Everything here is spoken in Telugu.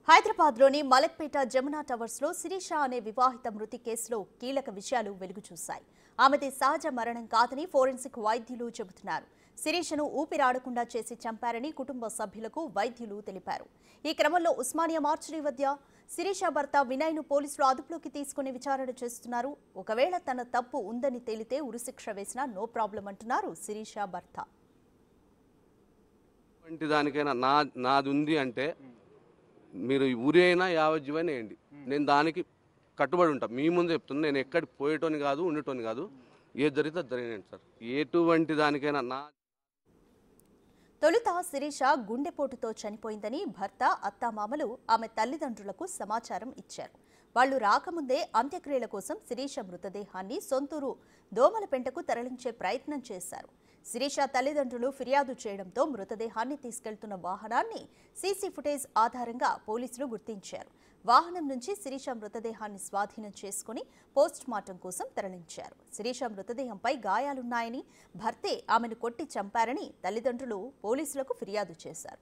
హైదరాబాద్లోని మలక్పేట జమునా టవర్స్లో శిరీష అనే వివాహిత మృతి కేసులో కీలక విషయాలు వెలుగు చూశాయి. ఆమెది సహజ మరణం కాదని ఫోరెన్సిక్ వైద్యులు చెబుతున్నారు. శిరీషను ఊపిరాడకుండా చేసి చంపారని కుటుంబ సభ్యులకు వైద్యులు తెలిపారు. ఈ క్రమంలో ఉస్మానియా మార్చురీ వద్ద శిరీష భర్త వినయ్ను పోలీసులు అదుపులోకి తీసుకుని విచారణ చేస్తున్నారు. ఒకవేళ తన తప్పు ఉందని తేలితే ఉరిశిక్ష వేసినా నో ప్రాబ్లం అంటున్నారు శిరీష భర్త. దానికైనా నాది ఉంది అంటే మీరు ఊరి అయినా యావజ్జీవైనా వేయండి, నేను దానికి కట్టుబడి ఉంటాను. మీ ముందు చెప్తున్నా, నేను ఎక్కడికి పోయేటోని కాదు, ఉండేటోని కాదు. ఏది జరిగితే జరిగినండి సార్. ఎటువంటి దానికైనా తొలుత శిరీష గుండెపోటుతో చనిపోయిందని భర్త అత్తామామలు ఆమె తల్లిదండ్రులకు సమాచారం ఇచ్చారు. వాళ్లు రాకముందే అంత్యక్రియల కోసం శిరీష మృతదేహాన్ని సొంతూరు దోమలపెంటకు తరలించే ప్రయత్నం చేశారు. శిరీష తల్లిదండ్రులు ఫిర్యాదు చేయడంతో మృతదేహాన్ని తీసుకెళ్తున్న వాహనాన్ని సీసీ ఫుటేజ్ ఆధారంగా పోలీసులు గుర్తించారు. వాహనం నుంచి శిరీష మృతదేహాన్ని స్వాధీనం చేసుకుని పోస్ట్ మార్టం కోసం తరలించారు. శిరీష మృతదేహంపై గాయాలున్నాయని, భర్తే ఆమెను కొట్టి చంపారని తల్లిదండ్రులు పోలీసులకు ఫిర్యాదు చేశారు.